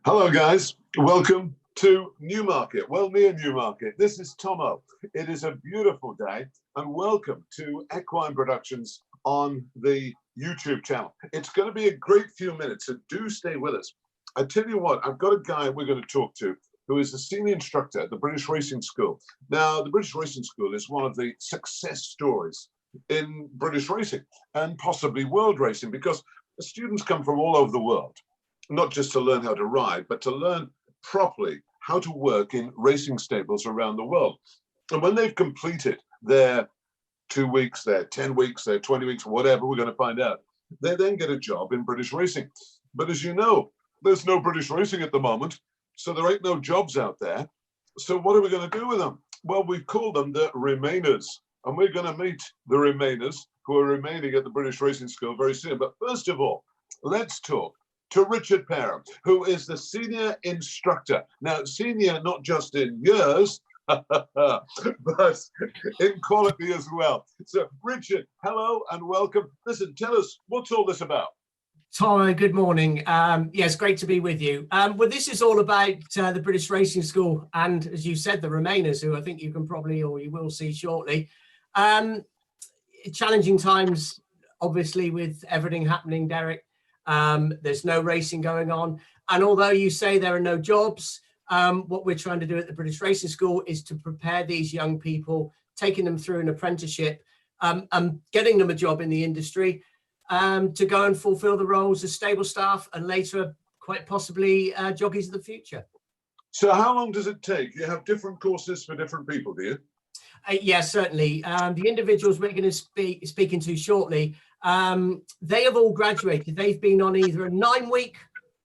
Hello, guys. Welcome to Newmarket. Well, near Newmarket. This is Tomo. It is a beautiful day, and welcome to Equine Productions on the YouTube channel. It's going to be a great few minutes, so do stay with us. I tell you what, I've got a guy we're going to talk to who is a senior instructor at the British Racing School. Now, the British Racing School is one of the success stories in British racing and possibly world racing, because the students come from all over the world, not just to learn how to ride, but to learn properly how to work in racing stables around the world. And when they've completed their 2 weeks, their 10 weeks, their 20 weeks, whatever, we're going to find out, they then get a job in British racing. But as you know, there's no British racing at the moment, so there ain't no jobs out there. So what are we going to do with them? Well, we've called them the Remainers, and we're going to meet the Remainers who are remaining at the British Racing School very soon. But first of all, let's talk to Richard Parham, who is the senior instructor. Now, senior not just in years, but in quality as well. So, Richard, hello and welcome. Listen, tell us, what's all this about? Tom, good morning. Yes, great to be with you. Well, this is all about the British Racing School and, as you said, the Remainers, who I think you can probably, or you will see shortly. Challenging times, obviously, with everything happening, Derek. There's no racing going on. And although you say there are no jobs, what we're trying to do at the British Racing School is to prepare these young people, taking them through an apprenticeship, and getting them a job in the industry, to go and fulfill the roles as stable staff and later, quite possibly, jockeys of the future. So how long does it take? You have different courses for different people, do you? Yes, certainly. The individuals we're going to be speaking to shortly, they have all graduated. They've been on either a 9-week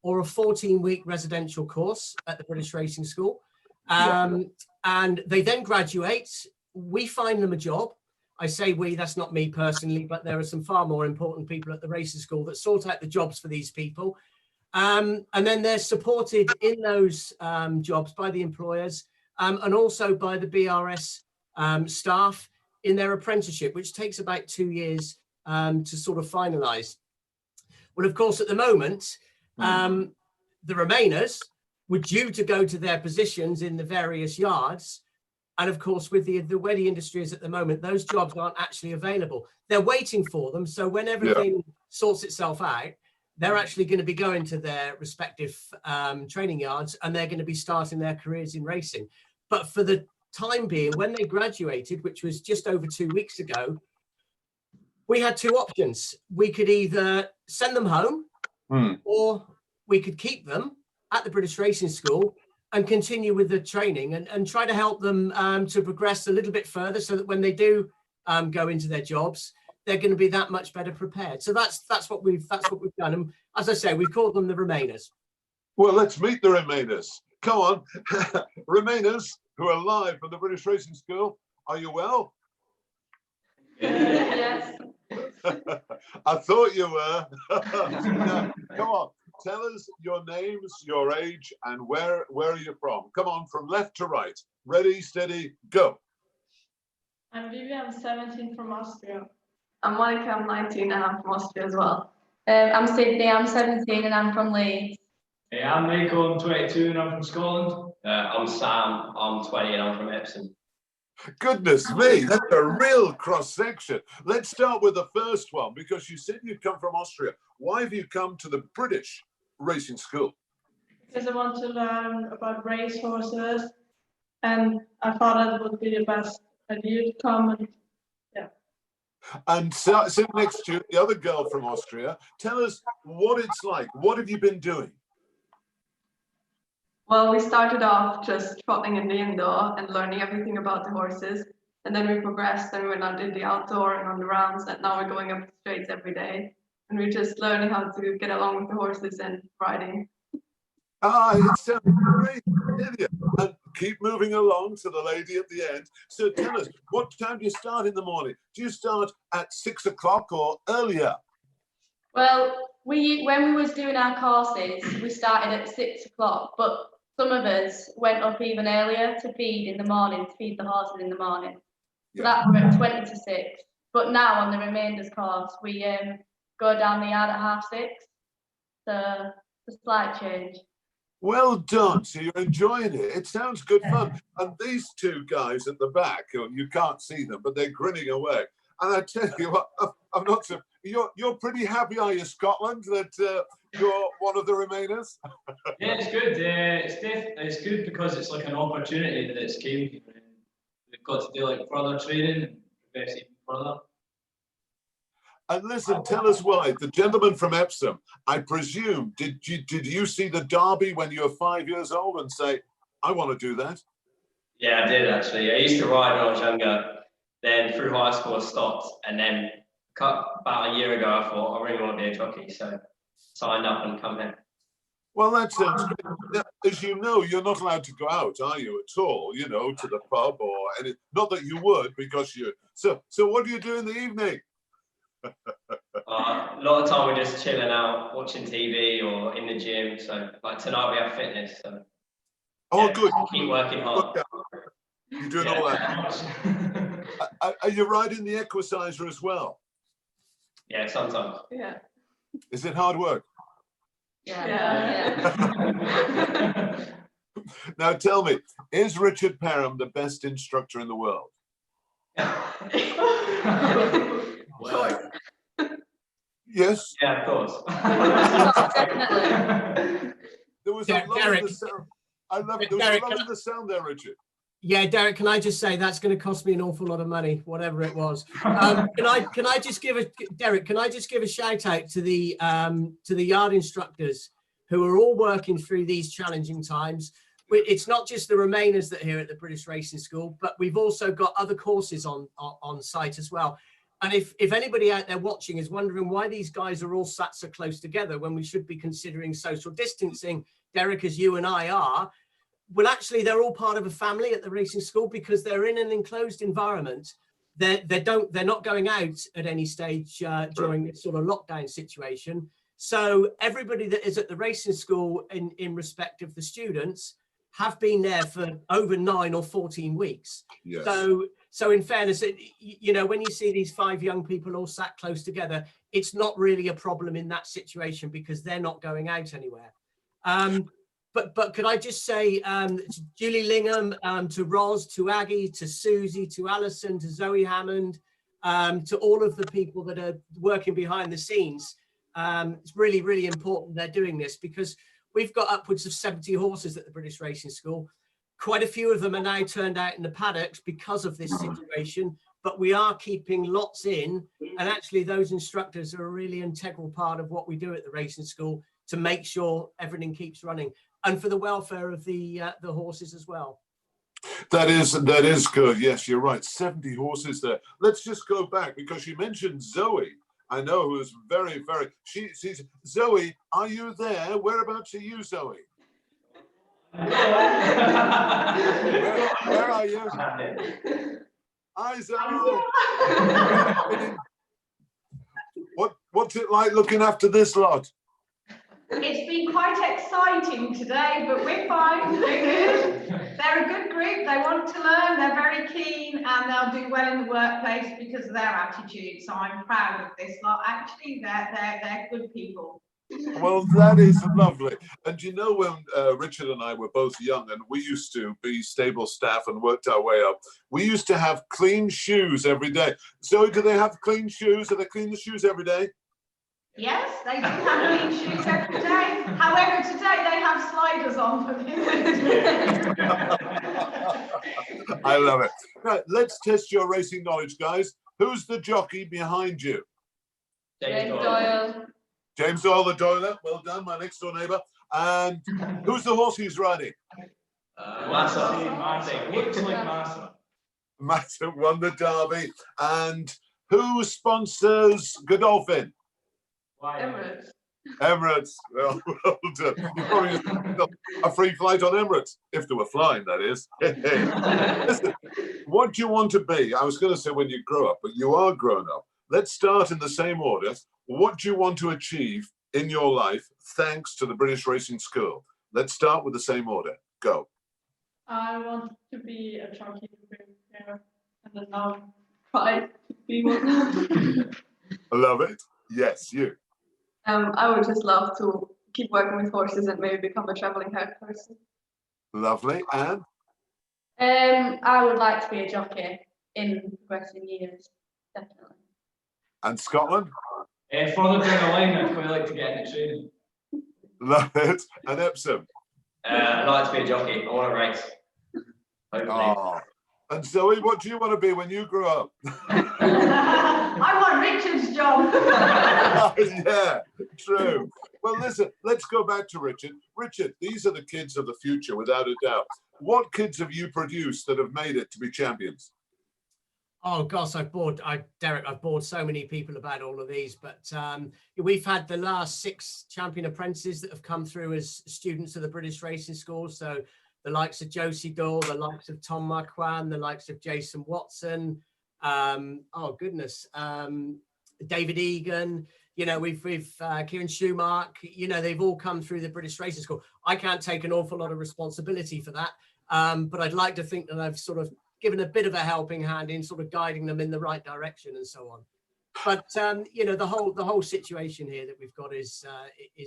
or a 14-week residential course at the British Racing School. And they then graduate. We find them a job. I say we, that's not me personally, but there are some far more important people at the racing school that sort out the jobs for these people. And then they're supported in those jobs by the employers and also by the BRS staff in their apprenticeship, which takes about 2 years to sort of finalise. Well, of course, at the moment, the Remainers were due to go to their positions in the various yards. And of course, with the way the industry is at the moment, those jobs aren't actually available. They're waiting for them. So when everything sorts itself out, they're actually going to be going to their respective training yards, and they're going to be starting their careers in racing. But for the time being, when they graduated, which was just over 2 weeks ago, we had two options. We could either send them home or we could keep them at the British Racing School and continue with the training and try to help them to progress a little bit further, so that when they do go into their jobs, they're going to be that much better prepared. So that's what we've done. And as I say, we've called them the Remainers. Well, let's meet the Remainers. Come on, Remainers who are live from the British Racing School. Are you well? Yes. I thought you were. Now, come on, tell us your names, your age, and where are you from? Come on, from left to right. Ready, steady, go. I'm Vivi, I'm 17 from Austria. I'm Monica, I'm 19 and I'm from Austria as well. I'm Sydney, I'm 17 and I'm from Leeds. Hey, I'm Nico, I'm 22 and I'm from Scotland. I'm Sam, I'm 20 and I'm from Epsom. Goodness me, that's a real cross-section. Let's start with the first one, because you said you'd come from Austria. Why have you come to the British Racing School? Because I want to learn about race horses, and I thought it would be the best idea to come. And yeah. And so, sitting next to you, the other girl from Austria, tell us what it's like. What have you been doing? Well, we started off just trotting in the indoor and learning everything about the horses. And then we progressed and we went out in the outdoor and on the rounds, and now we're going up the straights every day. And we're just learning how to get along with the horses and riding. It sounds great. And keep moving along to the lady at the end. So tell us, what time do you start in the morning? Do you start at 6 o'clock or earlier? Well, when we was doing our courses, we started at 6 o'clock, but some of us went up even earlier to feed in the morning, to feed the horses in the morning. So that's at 20 to 6. But now on the Remainers course, we go down the yard at 6:30. So it's a slight change. Well done. So you're enjoying it. It sounds good fun. And these two guys at the back, you can't see them, but they're grinning away. And I tell you what, I'm not so. You're pretty happy, are you, Scotland, that you're one of the remainers? Yeah, it's good. It's good because it's like an opportunity that it's came here. We've got to do like further training and progress even further. And listen, tell us why. The gentleman from Epsom, I presume, did you see the derby when you were 5 years old and say, I want to do that? Yeah, I did actually. I used to ride when I was younger. Then through high school, I stopped, and then about a year ago, I thought I really want to be a jockey, so signed up and come here. Well, that sounds great. Now, as you know, you're not allowed to go out, are you, at all? You know, to the pub or any. Not that you would, because you. So what do you do in the evening? A lot of time we're just chilling out, watching TV or in the gym. So like tonight we have fitness. So Oh, yeah, good. keep working hard. You're doing all that. Are you riding the equisizer as well? Yeah, sometimes. Yeah. Is it hard work? Yeah. Now tell me, is Richard Perham the best instructor in the world? Yes. Yeah, of course. Definitely. There was Derek, a lot in the sound. I love it. There was Derek, a lot in the sound there, Richard. Yeah, Derek, can I just say that's going to cost me an awful lot of money, whatever it was. Can I just give a shout out to the yard instructors who are all working through these challenging times. It's not just the remainers that are here at the British Racing School, but we've also got other courses on site as well. And if anybody out there watching is wondering why these guys are all sat so close together when we should be considering social distancing, Derek, as you and I are, well, actually, they're all part of a family at the racing school because they're in an enclosed environment. They're not going out at any stage during this sort of lockdown situation. So everybody that is at the racing school in respect of the students have been there for over 9 or 14 weeks. Yes. So in fairness, you know, when you see these 5 young people all sat close together, it's not really a problem in that situation because they're not going out anywhere. But could I just say to Julie Lingham, to Ros, to Aggie, to Susie, to Alison, to Zoe Hammond, to all of the people that are working behind the scenes, it's really, really important they're doing this because we've got upwards of 70 horses at the British Racing School. Quite a few of them are now turned out in the paddocks because of this situation, but we are keeping lots in. And actually those instructors are a really integral part of what we do at the racing school to make sure everything keeps running and for the welfare of the horses as well. That is good. Yes, you're right. 70 horses there. Let's just go back because you mentioned Zoe. I know who is very, very. She's Zoe. Are you there? Whereabouts are you, Zoe? Where are you? Hi, Zoe. What's it like looking after this lot? It's been quite exciting today, but we're fine. We're good. They're a good group. They want to learn. They're very keen, and they'll do well in the workplace because of their attitude. So I'm proud of this lot. Actually, they're good people. Well, that is lovely. And you know, when Richard and I were both young and we used to be stable staff and worked our way up, we used to have clean shoes every day. So do they have clean shoes? Do they clean the shoes every day? Yes, they do have clean shoes every day. However, today they have sliders on for this. I love it. Right, let's test your racing knowledge, guys. Who's the jockey behind you? James Doyle. James Doyle, the Doyler. Well done, my next door neighbour. And who's the horse he's riding? Massa. Looks like Massa. Massa won the Derby. And who sponsors Godolphin? Emirates. Emirates. Well done. You probably got a free flight on Emirates, if they were flying, that is. Listen, what do you want to be? I was going to say when you grow up, but you are grown up. Let's start in the same order. What do you want to achieve in your life thanks to the British Racing School? Let's start with the same order. Go. I want to be a jockey here, and then I'll try to be one. I love it. Yes, you. I would just love to keep working with horses and maybe become a traveling head person. Lovely. And I would like to be a jockey in progressing years, definitely. Scotland? Further down the line, I'd quite like to get into training. Love it. And Epsom? I'd like to be a jockey. I want to race. Hopefully. Oh. And Zoe, what do you want to be when you grow up? I want Richard's job. Yeah, true. Well, listen, let's go back to Richard. Richard, these are the kids of the future, without a doubt. What kids have you produced that have made it to be champions? Oh gosh, Derek, I've bored so many people about all of these, but we've had the last 6 champion apprentices that have come through as students of the British Racing School. So the likes of Josie Doyle, the likes of Tom Marquand, the likes of Jason Watson, David Egan, you know, we've Kieran Schumacher, you know, they've all come through the British Racing School. I can't take an awful lot of responsibility for that, but I'd like to think that I've sort of given a bit of a helping hand in sort of guiding them in the right direction and so on. But you know, the whole situation here that we've got is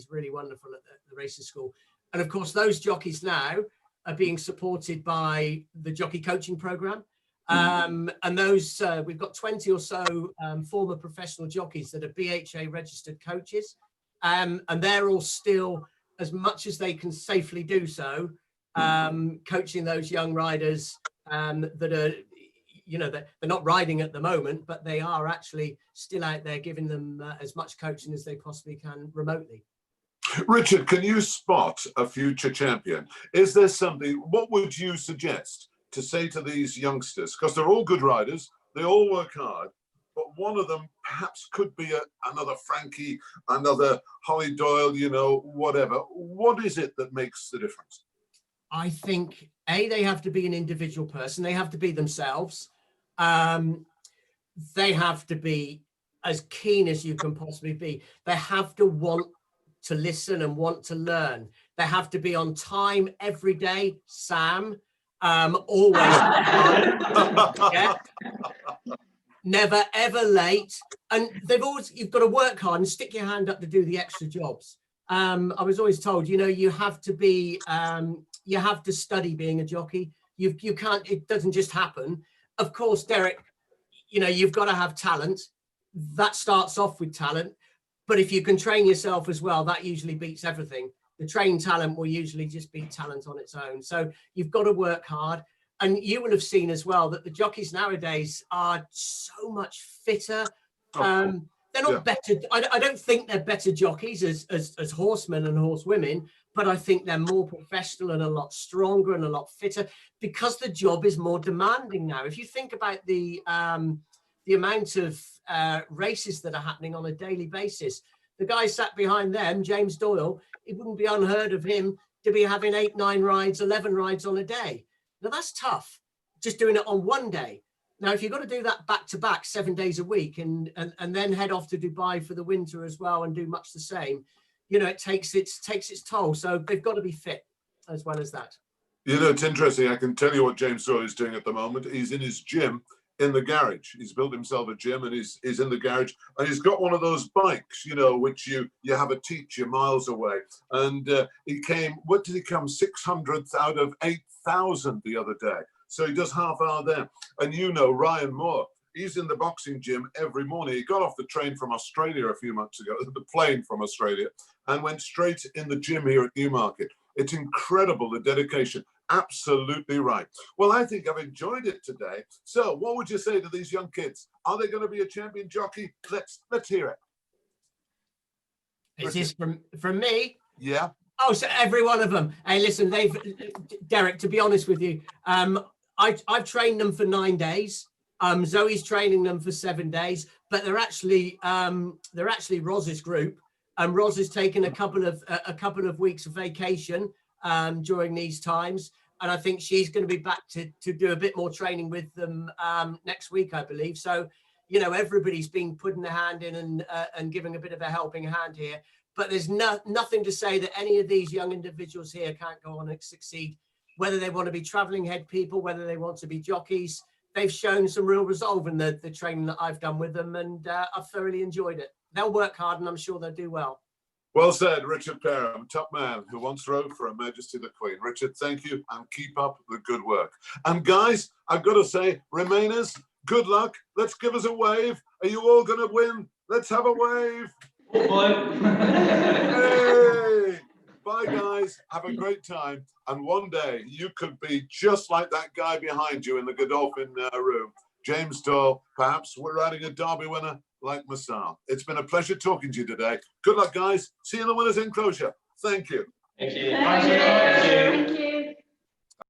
really wonderful at the racing school, and of course those jockeys now are being supported by the jockey coaching program, and those we've got 20 or so former professional jockeys that are BHA registered coaches, and they're all still, as much as they can safely do so, coaching those young riders that are, you know, they're not riding at the moment, but they are actually still out there giving them as much coaching as they possibly can remotely. Richard, can you spot a future champion? Is there something, what would you suggest to say to these youngsters? Because they're all good riders, they all work hard, but one of them perhaps could be another Frankie, another Holly Doyle, you know, whatever. What is it that makes the difference? I think, they have to be an individual person. They have to be themselves. They have to be as keen as you can possibly be. They have to want to listen and want to learn. They have to be on time every day, Sam. Always on time. Yeah. Never ever late. And you've got to work hard and stick your hand up to do the extra jobs. I was always told, you know, you have to study being a jockey. You can't, it doesn't just happen. Of course, Derek, you know, you've got to have talent. That starts off with talent. But if you can train yourself as well, that usually beats everything. The trained talent will usually just beat talent on its own. So you've got to work hard. And you will have seen as well that the jockeys nowadays are so much fitter. They're not better. I don't think they're better jockeys as horsemen and horsewomen, but I think they're more professional and a lot stronger and a lot fitter because the job is more demanding now. If you think about the amount of races that are happening on a daily basis, the guy sat behind them, James Doyle, it wouldn't be unheard of him to be having 8, 9 rides, 11 rides on a day. Now that's tough, just doing it on one day. Now, if you've got to do that back to back 7 days a week and then head off to Dubai for the winter as well and do much the same, you know, it takes its toll. So they've got to be fit as well as that. You know, it's interesting. I can tell you what James Doyle is doing at the moment. He's in his gym in the garage. He's built himself a gym and he's in the garage, and he's got one of those bikes, you know, which you have a teacher miles away. And he came, what did he come? 600th out of 8,000 the other day. So he does half hour there. And you know, Ryan Moore, he's in the boxing gym every morning. He got off the train from Australia a few months ago, the plane from Australia, and went straight in the gym here at Newmarket. It's incredible, the dedication. Absolutely right. Well, I think I've enjoyed it today. So what would you say to these young kids? Are they going to be a champion jockey? Let's hear it. Is this from me? Yeah. Oh, so every one of them. Hey, listen, Derek, to be honest with you, I've trained them for 9 days. Zoe's training them for 7 days, but they're actually Roz's group. Roz has taken a couple of weeks of vacation during these times, and I think she's going to be back to do a bit more training with them next week, I believe. So, you know, everybody's been putting their hand in and giving a bit of a helping hand here. But there's nothing to say that any of these young individuals here can't go on and succeed, whether they want to be traveling head people, whether they want to be jockeys. They've shown some real resolve in the training that I've done with them, and I've thoroughly enjoyed it. They'll work hard, and I'm sure they'll do well. Well said, Richard Perham, top man who once rode for Her Majesty the Queen. Richard, thank you and keep up the good work. And guys, I've got to say, Remainers, good luck. Let's give us a wave. Are you all going to win? Let's have a wave. Hey! Bye, guys. Have a great time. And one day you could be just like that guy behind you in the Godolphin room, James Doyle. Perhaps we're riding a Derby winner like Massal. It's been a pleasure talking to you today. Good luck, guys. See you in the winners' enclosure. Thank you. Thank you. Thank you. Thank you. Thank you.